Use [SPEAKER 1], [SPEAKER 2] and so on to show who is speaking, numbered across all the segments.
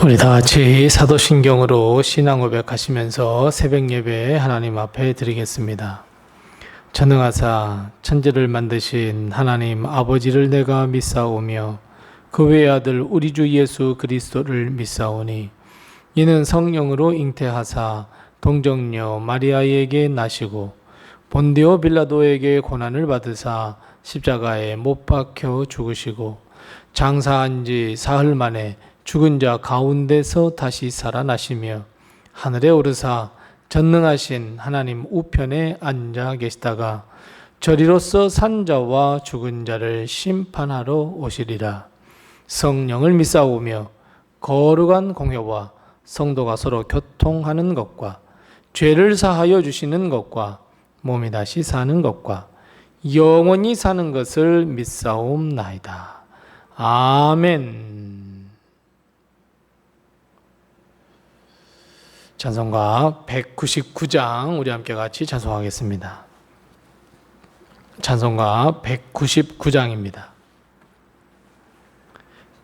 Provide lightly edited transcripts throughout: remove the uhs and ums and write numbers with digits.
[SPEAKER 1] 우리 다 같이 사도신경으로 신앙 고백하시면서 새벽 예배 하나님 앞에 드리겠습니다. 전능하사 천지를 만드신 하나님 아버지를 내가 믿사오며 그 외의 아들 우리 주 예수 그리스도를 믿사오니 이는 성령으로 잉태하사 동정녀 마리아에게 나시고 본디오 빌라도에게 고난을 받으사 십자가에 못 박혀 죽으시고 장사한 지 사흘 만에 죽은 자 가운데서 다시 살아나시며 하늘에 오르사 전능하신 하나님 우편에 앉아 계시다가 저리로서 산 자와 죽은 자를 심판하러 오시리라. 성령을 믿사오며 거룩한 공회와 성도가 서로 교통하는 것과 죄를 사하여 주시는 것과 몸이 다시 사는 것과 영원히 사는 것을 믿사옵나이다. 아멘. 찬송가 199장 우리 함께 같이 찬송하겠습니다. 찬송가 199장입니다.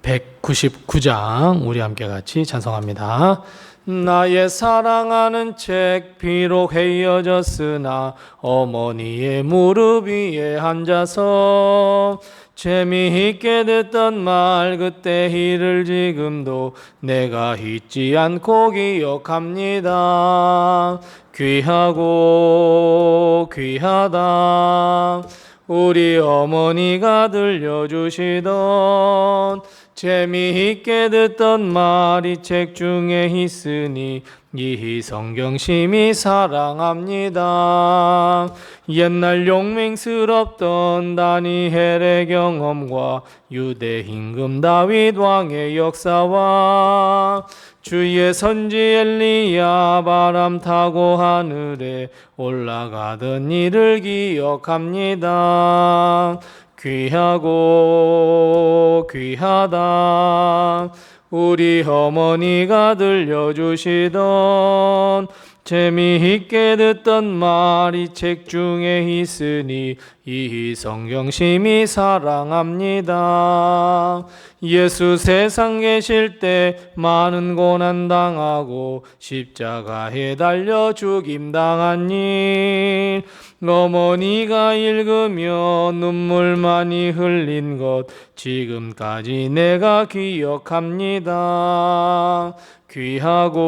[SPEAKER 1] 199장 우리 함께 같이 찬송합니다. 나의 사랑하는 책 비록 헤어졌으나 어머니의 무릎 위에 앉아서 재미있게 듣던 말 그때 일을 지금도 내가 잊지 않고 기억합니다. 귀하고 귀하다 우리 어머니가 들려주시던 재미있게 듣던 말이 책 중에 있으니 이 성경심이 사랑합니다. 옛날 용맹스럽던 다니엘의 경험과 유대 임금 다윗 왕의 역사와 주의 선지 엘리야 바람 타고 하늘에 올라가던 일을 기억합니다. 귀하고 귀하다 우리 어머니가 들려주시던 재미있게 듣던 말이 책 중에 있으니 이 성경심이 사랑합니다. 예수 세상 계실 때 많은 고난 당하고 십자가에 달려 죽임 당한 일 어머니가 읽으며 눈물 많이 흘린 것 지금까지 내가 기억합니다. 귀하고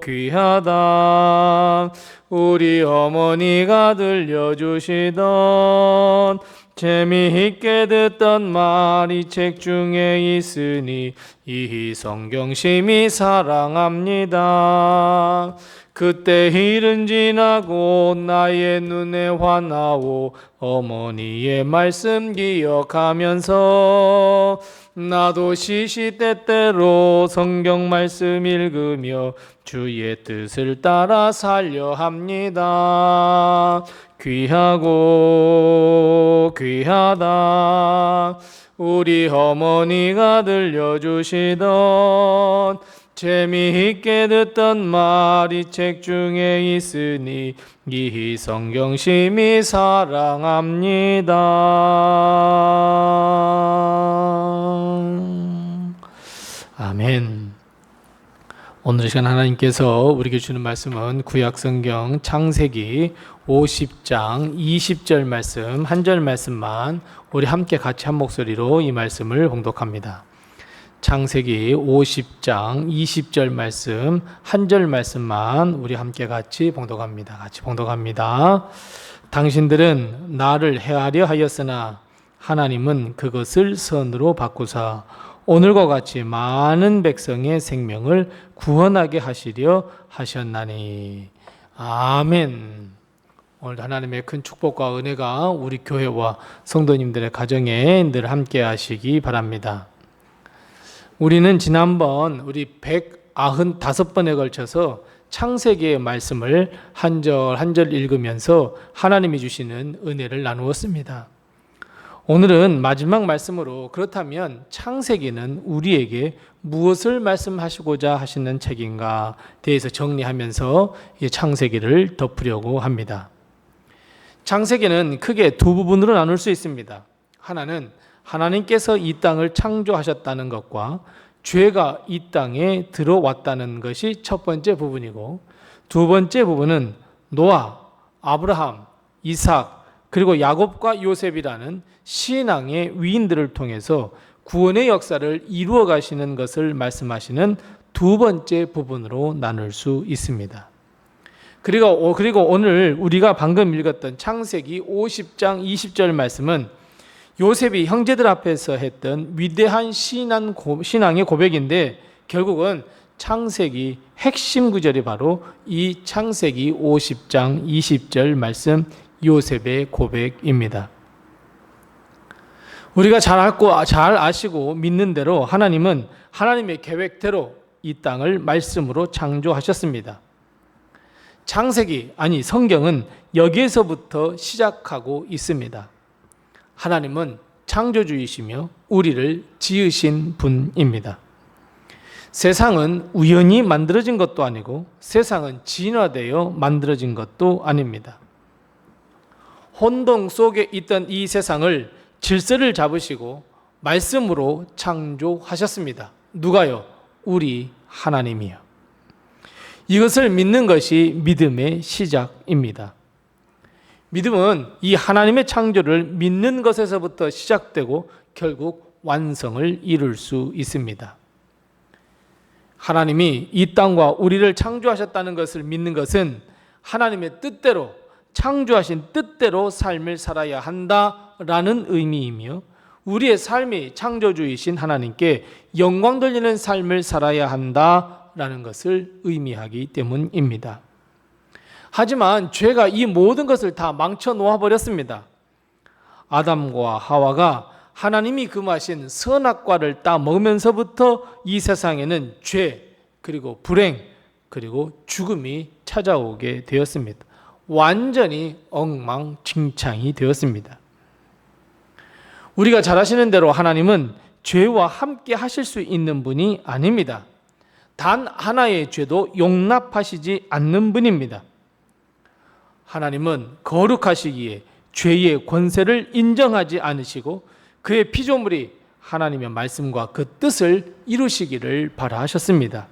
[SPEAKER 1] 귀하다 우리 어머니가 들려주시던 재미있게 듣던 말이 책 중에 있으니 이 성경심이 사랑합니다. 그때 일은 지나고 나의 눈에 화나오 어머니의 말씀 기억하면서 나도 시시때때로 성경 말씀 읽으며 주의 뜻을 따라 살려 합니다. 귀하고 귀하다 우리 어머니가 들려주시던 재미있게 듣던 말이 책 중에 있으니 이 성경심이 사랑합니다. 아멘. 오늘 이 시간 하나님께서 우리에게 주는 말씀은 구약성경 창세기 50장 20절 말씀 한 절 말씀만 우리 함께 같이 한 목소리로 이 말씀을 봉독합니다. 창세기 50장 20절 말씀 한 절 말씀만 우리 함께 같이 봉독합니다. 같이 봉독합니다. 당신들은 나를 해하려 하였으나 하나님은 그것을 선으로 바꾸사 오늘과 같이 많은 백성의 생명을 구원하게 하시려 하셨나니. 아멘. 오늘 하나님의 큰 축복과 은혜가 우리 교회와 성도님들의 가정에 늘 함께 하시기 바랍니다. 우리는 지난번 우리 195번에 걸쳐서 창세기의 말씀을 한 절 한 절 읽으면서 하나님이 주시는 은혜를 나누었습니다. 오늘은 마지막 말씀으로 그렇다면 창세기는 우리에게 무엇을 말씀하시고자 하시는 책인가 대해서 정리하면서 이 창세기를 덮으려고 합니다. 창세기는 크게 두 부분으로 나눌 수 있습니다. 하나는 하나님께서 이 땅을 창조하셨다는 것과 죄가 이 땅에 들어왔다는 것이 첫 번째 부분이고, 두 번째 부분은 노아, 아브라함, 이삭, 그리고 야곱과 요셉이라는 신앙의 위인들을 통해서 구원의 역사를 이루어 가시는 것을 말씀하시는 두 번째 부분으로 나눌 수 있습니다. 그리고 오늘 우리가 방금 읽었던 창세기 50장 20절 말씀은 요셉이 형제들 앞에서 했던 위대한 신앙의 고백인데, 결국은 창세기 핵심 구절이 바로 이 창세기 50장 20절 말씀 요셉의 고백입니다. 우리가 잘 아시고 믿는 대로 하나님은 하나님의 계획대로 이 땅을 말씀으로 창조하셨습니다. 성경은 여기에서부터 시작하고 있습니다. 하나님은 창조주이시며 우리를 지으신 분입니다. 세상은 우연히 만들어진 것도 아니고 세상은 진화되어 만들어진 것도 아닙니다. 혼동 속에 있던 이 세상을 질서를 잡으시고 말씀으로 창조하셨습니다. 누가요? 우리 하나님이요. 이것을 믿는 것이 믿음의 시작입니다. 믿음은 이 하나님의 창조를 믿는 것에서부터 시작되고 결국 완성을 이룰 수 있습니다. 하나님이 이 땅과 우리를 창조하셨다는 것을 믿는 것은 하나님의 뜻대로, 창조하신 뜻대로 삶을 살아야 한다라는 의미이며, 우리의 삶이 창조주이신 하나님께 영광 돌리는 삶을 살아야 한다라는 것을 의미하기 때문입니다. 하지만 죄가 이 모든 것을 다 망쳐 놓아버렸습니다. 아담과 하와가 하나님이 금하신 선악과를 따 먹으면서부터 이 세상에는 죄, 그리고 불행, 그리고 죽음이 찾아오게 되었습니다. 완전히 엉망진창이 되었습니다. 우리가 잘 아시는 대로 하나님은 죄와 함께 하실 수 있는 분이 아닙니다. 단 하나의 죄도 용납하시지 않는 분입니다. 하나님은 거룩하시기에 죄의 권세를 인정하지 않으시고 그의 피조물이 하나님의 말씀과 그 뜻을 이루시기를 바라셨습니다.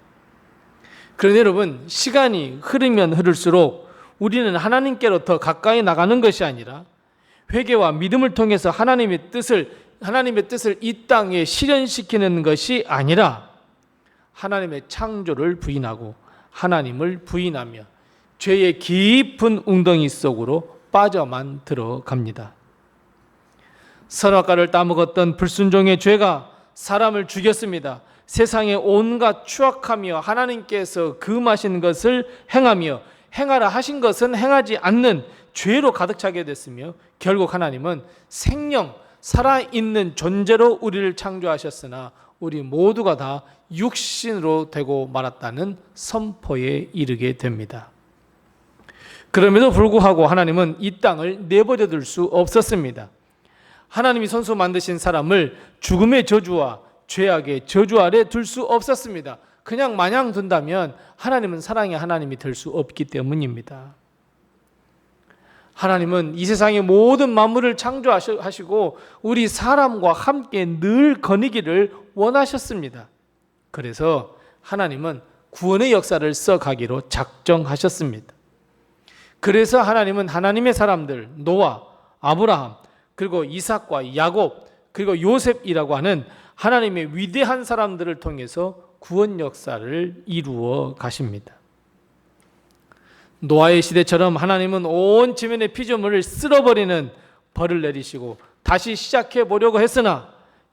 [SPEAKER 1] 그런데 여러분, 시간이 흐르면 흐를수록 우리는 하나님께로 더 가까이 나가는 것이 아니라 회개와 믿음을 통해서 하나님의 뜻을 이 땅에 실현시키는 것이 아니라 하나님의 창조를 부인하고 하나님을 부인하며 죄의 깊은 웅덩이 속으로 빠져만 들어갑니다. 선악과를 따먹었던 불순종의 죄가 사람을 죽였습니다. 세상에 온갖 추악하며 하나님께서 금하신 것을 행하며 행하라 하신 것은 행하지 않는 죄로 가득 차게 됐으며, 결국 하나님은 생명, 살아있는 존재로 우리를 창조하셨으나 우리 모두가 다 육신으로 되고 말았다는 선포에 이르게 됩니다. 그럼에도 불구하고 하나님은 이 땅을 내버려 둘 수 없었습니다. 하나님이 손수 만드신 사람을 죽음의 저주와 죄악의 저주 아래 둘 수 없었습니다. 그냥 마냥 둔다면 하나님은 사랑의 하나님이 될 수 없기 때문입니다. 하나님은 이 세상의 모든 만물을 창조하시고 우리 사람과 함께 늘 거니기를 원하셨습니다. 그래서 하나님은 구원의 역사를 써가기로 작정하셨습니다. 그래서 하나님은 하나님의 사람들, 노아, 아브라함, 그리고 이삭과 야곱, 그리고 요셉이라고 하는 하나님의 위대한 사람들을 통해서 구원 역사를 이루어 가십니다. 노아의 시대처럼 하나님은 온 지면의 피조물을 쓸어버리는 벌을 내리시고 다시 시작해 보려고 했으나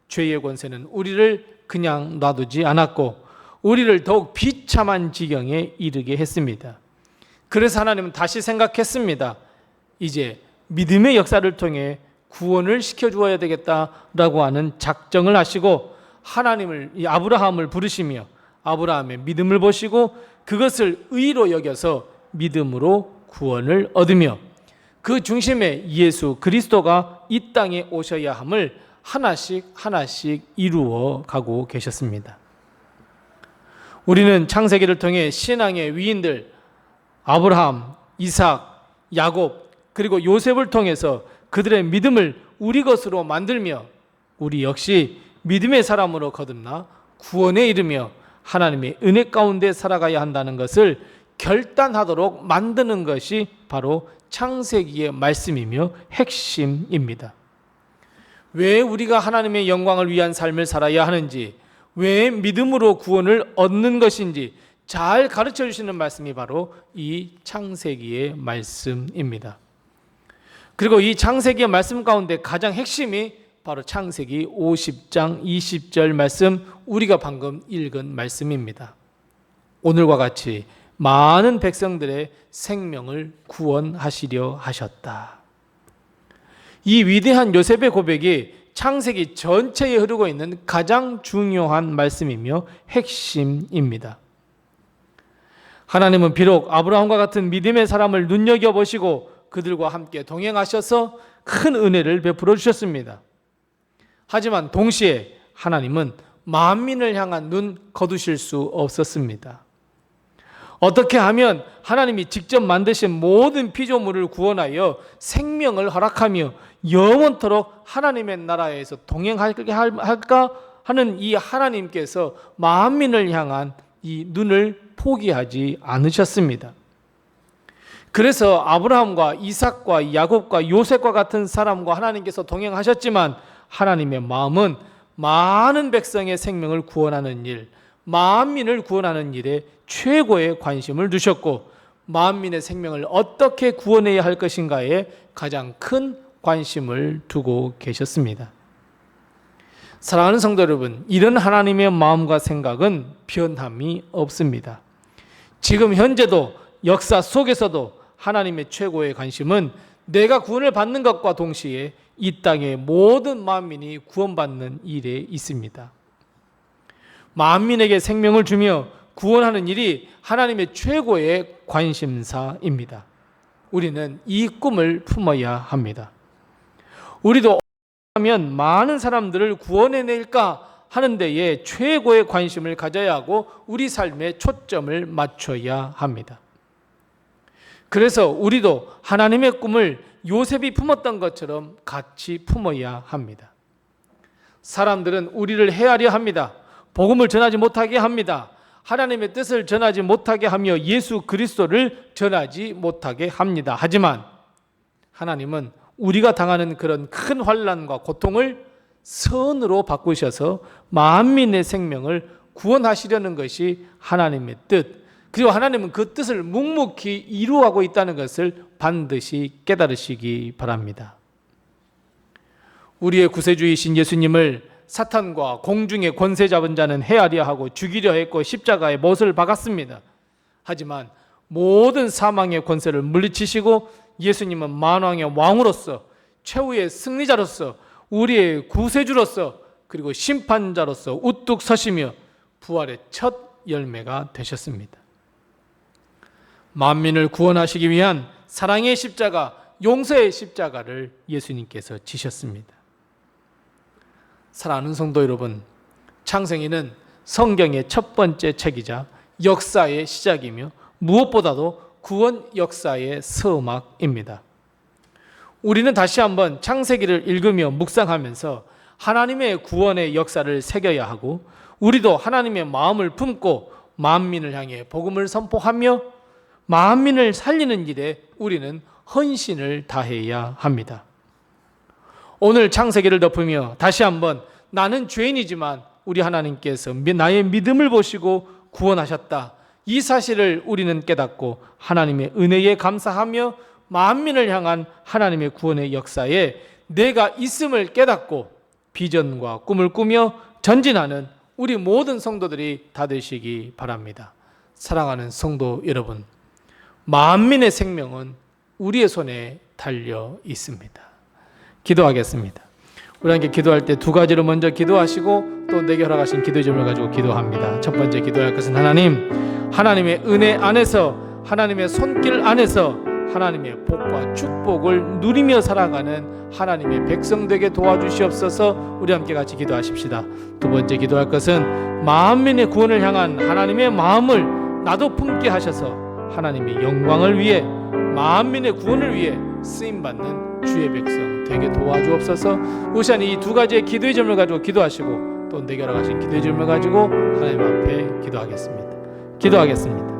[SPEAKER 1] 죄의 권세는 우리를 그냥 놔두지 않았고 우리를 더욱 비참한 지경에 이르게 했습니다. 그래서 하나님은 다시 생각했습니다. 이제 믿음의 역사를 통해 구원을 시켜주어야 되겠다라고 하는 작정을 하시고 하나님을, 이 아브라함을 부르시며 아브라함의 믿음을 보시고 그것을 의로 여겨서 믿음으로 구원을 얻으며 그 중심에 예수 그리스도가 이 땅에 오셔야 함을 하나씩 이루어 가고 계셨습니다. 우리는 창세기를 통해 신앙의 위인들 아브라함, 이삭, 야곱 그리고 요셉을 통해서 그들의 믿음을 우리 것으로 만들며 우리 역시 믿음의 사람으로 거듭나 구원에 이르며 하나님의 은혜 가운데 살아가야 한다는 것을 결단하도록 만드는 것이 바로 창세기의 말씀이며 핵심입니다. 왜 우리가 하나님의 영광을 위한 삶을 살아야 하는지, 왜 믿음으로 구원을 얻는 것인지 잘 가르쳐 주시는 말씀이 바로 이 창세기의 말씀입니다. 그리고 이 창세기의 말씀 가운데 가장 핵심이 바로 창세기 50장 20절 말씀, 우리가 방금 읽은 말씀입니다. 오늘과 같이 많은 백성들의 생명을 구원하시려 하셨다. 이 위대한 요셉의 고백이 창세기 전체에 흐르고 있는 가장 중요한 말씀이며 핵심입니다. 하나님은 비록 아브라함과 같은 믿음의 사람을 눈여겨보시고 그들과 함께 동행하셔서 큰 은혜를 베풀어 주셨습니다. 하지만 동시에 하나님은 만민을 향한 눈 거두실 수 없었습니다. 어떻게 하면 하나님이 직접 만드신 모든 피조물을 구원하여 생명을 허락하며 영원토록 하나님의 나라에서 동행하게 할까 하는 이 하나님께서 만민을 향한 이 눈을 포기하지 않으셨습니다. 그래서 아브라함과 이삭과 야곱과 요셉과 같은 사람과 하나님께서 동행하셨지만 하나님의 마음은 많은 백성의 생명을 구원하는 일, 만민을 구원하는 일에 최고의 관심을 두셨고 만민의 생명을 어떻게 구원해야 할 것인가에 가장 큰 관심을 두고 계셨습니다. 사랑하는 성도 여러분, 이런 하나님의 마음과 생각은 변함이 없습니다. 지금 현재도 역사 속에서도 하나님의 최고의 관심은 내가 구원을 받는 것과 동시에 이 땅의 모든 만민이 구원받는 일에 있습니다. 만민에게 생명을 주며 구원하는 일이 하나님의 최고의 관심사입니다. 우리는 이 꿈을 품어야 합니다. 우리도 하면 많은 사람들을 구원해낼까 하는 데에 최고의 관심을 가져야 하고 우리 삶에 초점을 맞춰야 합니다. 그래서 우리도 하나님의 꿈을 요셉이 품었던 것처럼 같이 품어야 합니다. 사람들은 우리를 해하려 합니다. 복음을 전하지 못하게 합니다. 하나님의 뜻을 전하지 못하게 하며 예수 그리스도를 전하지 못하게 합니다. 하지만 하나님은 우리가 당하는 그런 큰 환난과 고통을 선으로 바꾸셔서 만민의 생명을 구원하시려는 것이 하나님의 뜻, 그리고 하나님은 그 뜻을 묵묵히 이루어가고 있다는 것을 반드시 깨달으시기 바랍니다. 우리의 구세주이신 예수님을 사탄과 공중의 권세 잡은 자는 헤아려 하고 죽이려 했고 십자가에 못을 박았습니다. 하지만 모든 사망의 권세를 물리치시고 예수님은 만왕의 왕으로서 최후의 승리자로서 우리의 구세주로서 그리고 심판자로서 우뚝 서시며 부활의 첫 열매가 되셨습니다. 만민을 구원하시기 위한 사랑의 십자가, 용서의 십자가를 예수님께서 지셨습니다. 사랑하는 성도 여러분, 창세기는 성경의 첫 번째 책이자 역사의 시작이며 무엇보다도 구원 역사의 서막입니다. 우리는 다시 한번 창세기를 읽으며 묵상하면서 하나님의 구원의 역사를 새겨야 하고 우리도 하나님의 마음을 품고 만민을 향해 복음을 선포하며 만민을 살리는 일에 우리는 헌신을 다해야 합니다. 오늘 창세기를 덮으며 다시 한번 나는 죄인이지만 우리 하나님께서 나의 믿음을 보시고 구원하셨다. 이 사실을 우리는 깨닫고 하나님의 은혜에 감사하며 만민을 향한 하나님의 구원의 역사에 내가 있음을 깨닫고 비전과 꿈을 꾸며 전진하는 우리 모든 성도들이 다 되시기 바랍니다. 사랑하는 성도 여러분, 만민의 생명은 우리의 손에 달려 있습니다. 기도하겠습니다. 우리 함께 기도할 때 두 가지로 먼저 기도하시고 또 내게 허락하신 기도의 점을 가지고 기도합니다. 첫 번째 기도할 것은 하나님의 은혜 안에서 하나님의 손길 안에서 하나님의 복과 축복을 누리며 살아가는 하나님의 백성 되게 도와주시옵소서. 우리 함께 같이 기도하십시다. 두 번째 기도할 것은 만민의 구원을 향한 하나님의 마음을 나도 품게 하셔서 하나님의 영광을 위해 만민의 구원을 위해 쓰임받는 주의 백성 되게 도와주옵소서. 우선 이 두 가지의 기도의 점을 가지고 기도하시고 또 내게 허락하신 기도의 질문을 가지고 하나님 앞에 기도하겠습니다.